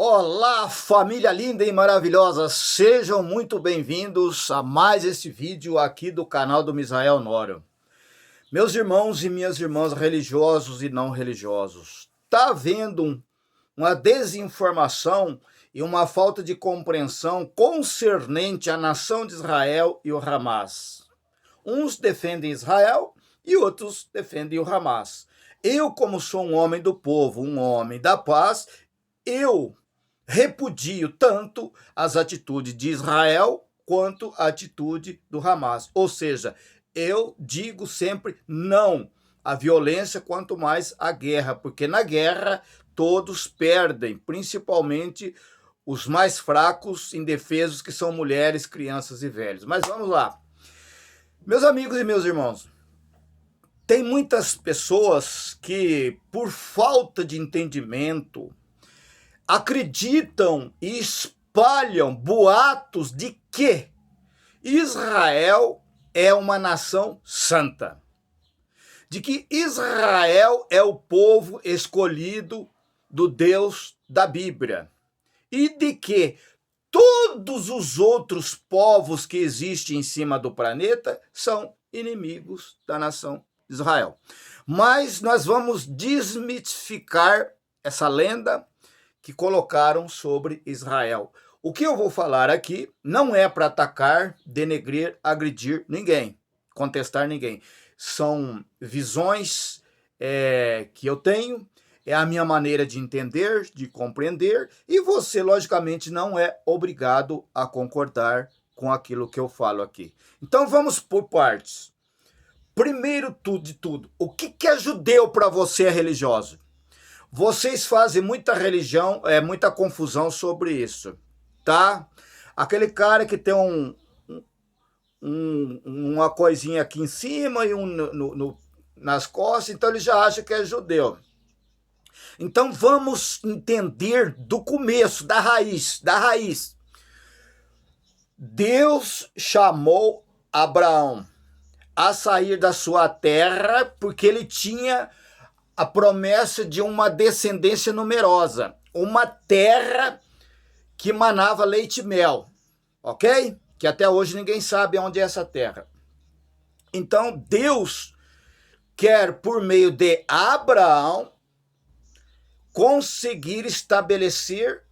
Olá, família linda e maravilhosa, sejam muito bem-vindos a mais esse vídeo aqui do canal do Misael Honório. Meus irmãos e minhas irmãs religiosos e não religiosos, está havendo uma desinformação e uma falta de compreensão concernente à nação de Israel e o Hamas. Uns defendem Israel e outros defendem o Hamas. Eu, como sou um homem do povo, um homem da paz, eu repudio tanto as atitudes de Israel quanto a atitude do Hamas. Ou seja, eu digo sempre não à violência, quanto mais à guerra, porque na guerra todos perdem, principalmente os mais fracos, indefesos, que são mulheres, crianças e velhos. Mas vamos lá. Meus amigos e meus irmãos, tem muitas pessoas que, por falta de entendimento, acreditam e espalham boatos de que Israel é uma nação santa, de que Israel é o povo escolhido do Deus da Bíblia e de que todos os outros povos que existem em cima do planeta são inimigos da nação de Israel. Mas nós vamos desmitificar essa lenda que colocaram sobre Israel. O que eu vou falar aqui não é para atacar, denegrir, agredir ninguém, contestar ninguém. São visões que eu tenho, é a minha maneira de entender, de compreender, e você, logicamente, não é obrigado a concordar com aquilo que eu falo aqui. Então vamos por partes. Primeiro de tudo, o que é judeu para você é religioso? Vocês fazem muita religião, muita confusão sobre isso, tá? Aquele cara que tem uma coisinha aqui em cima e nas costas, então ele já acha que é judeu. Então vamos entender do começo, da raiz. Deus chamou Abraão a sair da sua terra porque ele tinha a promessa de uma descendência numerosa, uma terra que manava leite e mel, ok? Que até hoje ninguém sabe onde é essa terra. Então Deus quer, por meio de Abraão, conseguir estabelecer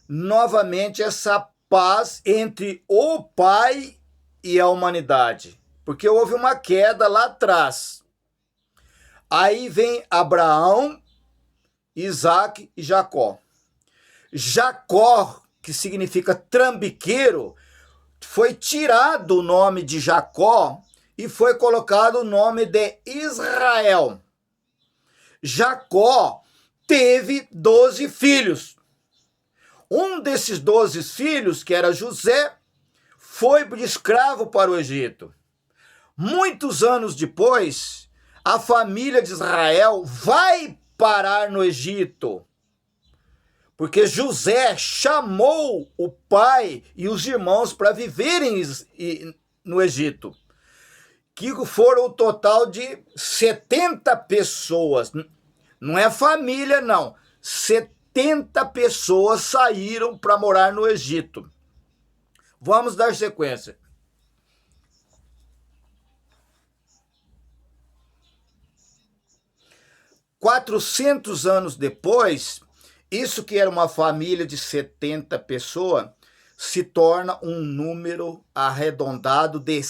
novamente essa paz entre o Pai e a humanidade, porque houve uma queda lá atrás. Aí vem Abraão, Isaac e Jacó. Jacó, que significa trambiqueiro, foi tirado o nome de Jacó e foi colocado o nome de Israel. Jacó teve 12 filhos. Um desses 12 filhos, que era José, foi de escravo para o Egito. Muitos anos depois, a família de Israel vai parar no Egito, porque José chamou o pai e os irmãos para viverem no Egito, que foram o total de 70 pessoas. Não é família, não. 70 pessoas saíram para morar no Egito. Vamos dar sequência. 400 anos depois, isso que era uma família de 70 pessoas, se torna um número arredondado de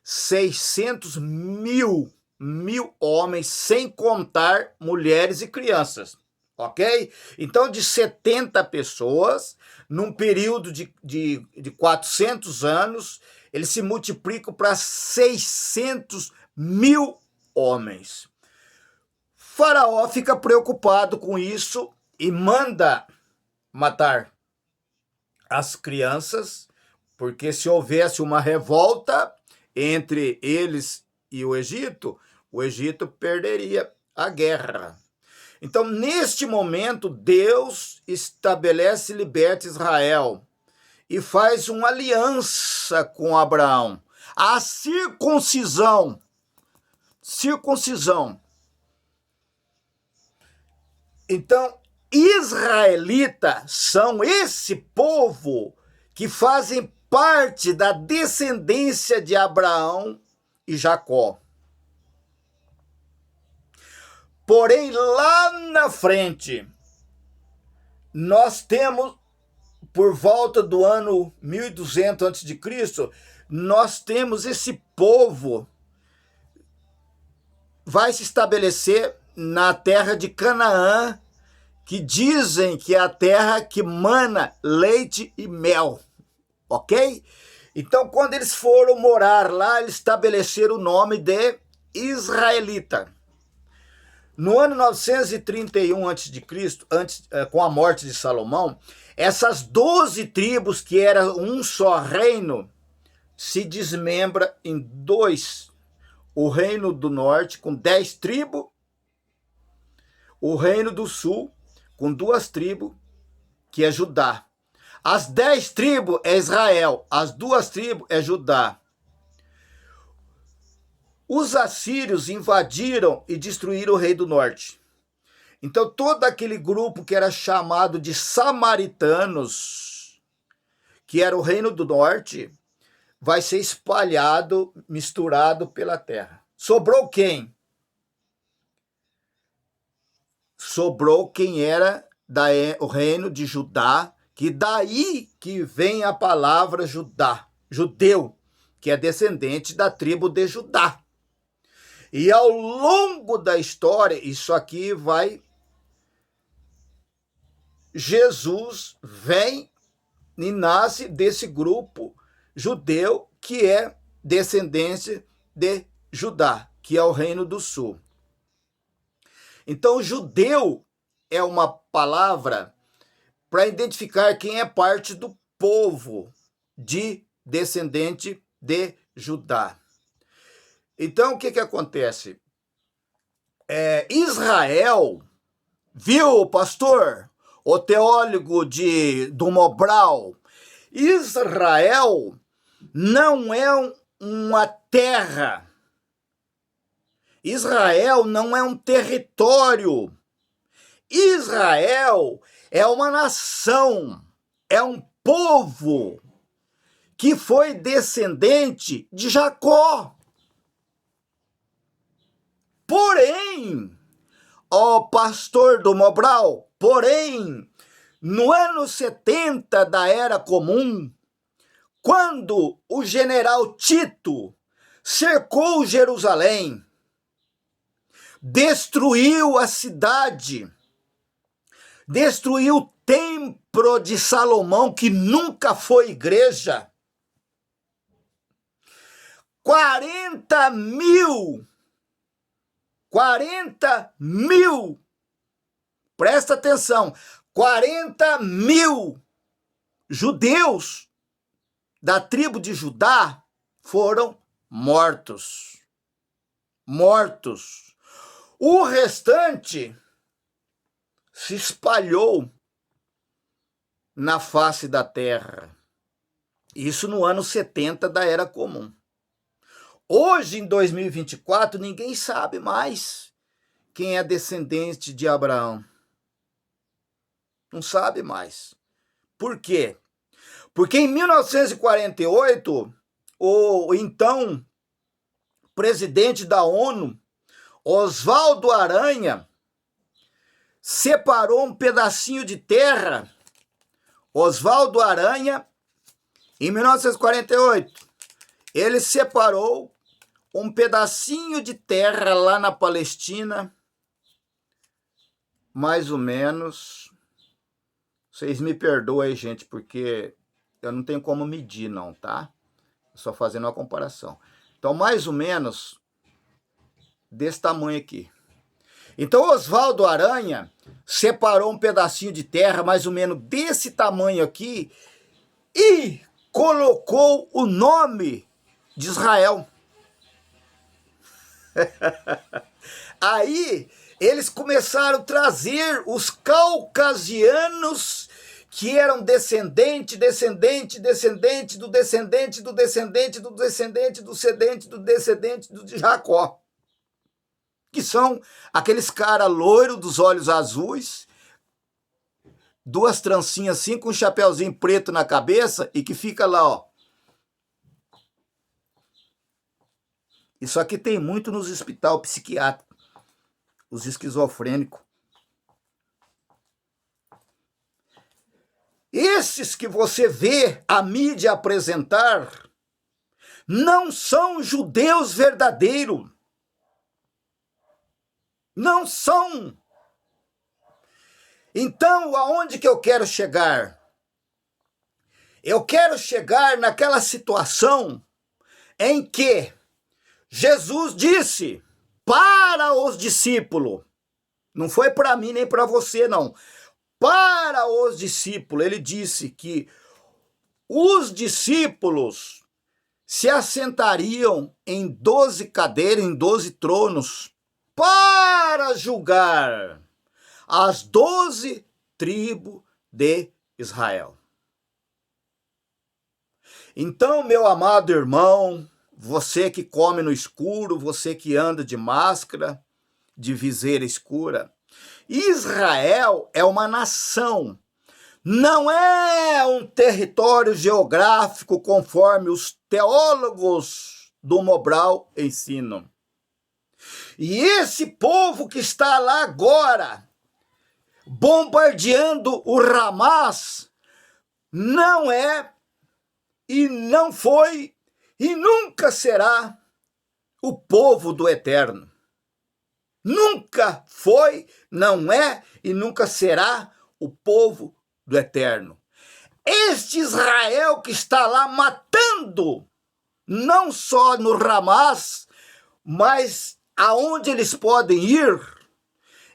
600 mil homens, sem contar mulheres e crianças, ok? Então, de 70 pessoas, num período de 400 anos, eles se multiplicam para 600 mil homens. Faraó fica preocupado com isso e manda matar as crianças, porque se houvesse uma revolta entre eles e o Egito perderia a guerra. Então, neste momento, Deus estabelece e liberta Israel e faz uma aliança com Abraão. A circuncisão. Então, israelitas são esse povo que fazem parte da descendência de Abraão e Jacó. Porém, lá na frente, nós temos, por volta do ano 1200 a.C., nós temos esse povo vai se estabelecer na terra de Canaã, que dizem que é a terra que mana leite e mel, ok? Então, quando eles foram morar lá, eles estabeleceram o nome de israelita. No ano 931 a.C., com a morte de Salomão, essas 12 tribos, que eram um só reino, se desmembra em dois. O reino do norte, com 10 tribos, o reino do sul, com 2 tribos, que é Judá. As 10 tribos é Israel, as 2 tribos é Judá. Os assírios invadiram e destruíram o rei do norte. Então, todo aquele grupo que era chamado de samaritanos, que era o reino do norte, vai ser espalhado, misturado pela terra. Sobrou quem? Sobrou quem era o reino de Judá, que daí que vem a palavra Judá, judeu, que é descendente da tribo de Judá. E ao longo da história, isso aqui vai... Jesus vem e nasce desse grupo judeu, que é descendência de Judá, que é o reino do sul. Então, judeu é uma palavra para identificar quem é parte do povo de descendente de Judá. Então, o que acontece? Israel, viu, pastor? O teólogo do Mobral, Israel não é uma terra. Israel não é um território. Israel é uma nação, é um povo que foi descendente de Jacó. Porém, ó pastor do Mobral, porém, no ano 70 da Era Comum, quando o general Tito cercou Jerusalém, destruiu a cidade, destruiu o templo de Salomão, que nunca foi igreja, 40 mil, presta atenção, 40 mil judeus da tribo de Judá foram mortos. O restante se espalhou na face da terra. Isso no ano 70 da Era Comum. Hoje, em 2024, ninguém sabe mais quem é descendente de Abraão. Não sabe mais. Por quê? Porque em 1948, o então presidente da ONU, Oswaldo Aranha, separou um pedacinho de terra. Oswaldo Aranha, em 1948, ele separou um pedacinho de terra lá na Palestina, mais ou menos. Vocês me perdoem, gente, porque eu não tenho como medir, não, tá? Só fazendo uma comparação. Então, mais ou menos desse tamanho aqui. Então, Oswaldo Aranha separou um pedacinho de terra, mais ou menos desse tamanho aqui, e colocou o nome de Israel. Aí, eles começaram a trazer os caucasianos, que eram descendente do de Jacó, que são aqueles caras loiros dos olhos azuis, duas trancinhas assim, com um chapeuzinho preto na cabeça e que fica lá, ó. Isso aqui tem muito nos hospitais psiquiátricos, os esquizofrênicos. Esses que você vê a mídia apresentar não são judeus verdadeiros. Não são. Então, aonde que eu quero chegar? Eu quero chegar naquela situação em que Jesus disse para os discípulos, não foi para mim nem para você, não. Para os discípulos, ele disse que os discípulos se assentariam em 12 cadeiras, em 12 tronos, para julgar as 12 tribos de Israel. Então, meu amado irmão, você que come no escuro, você que anda de máscara, de viseira escura, Israel é uma nação, não é um território geográfico conforme os teólogos do Mobral ensinam. E esse povo que está lá agora, bombardeando o Hamas, não é e não foi e nunca será o povo do Eterno. Nunca foi, não é e nunca será o povo do Eterno. Este Israel que está lá matando, não só no Hamas, mas aonde eles podem ir,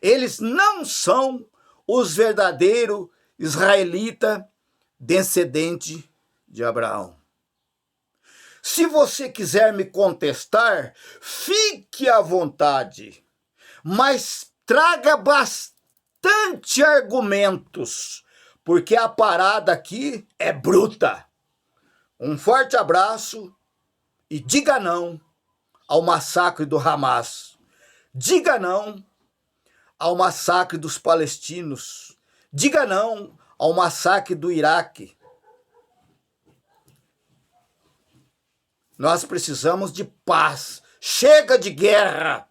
eles não são os verdadeiros israelitas descendentes de Abraão. Se você quiser me contestar, fique à vontade, mas traga bastante argumentos, porque a parada aqui é bruta. Um forte abraço e diga não ao massacre do Hamas. Diga não ao massacre dos palestinos. Diga não ao massacre do Iraque. Nós precisamos de paz. Chega de guerra.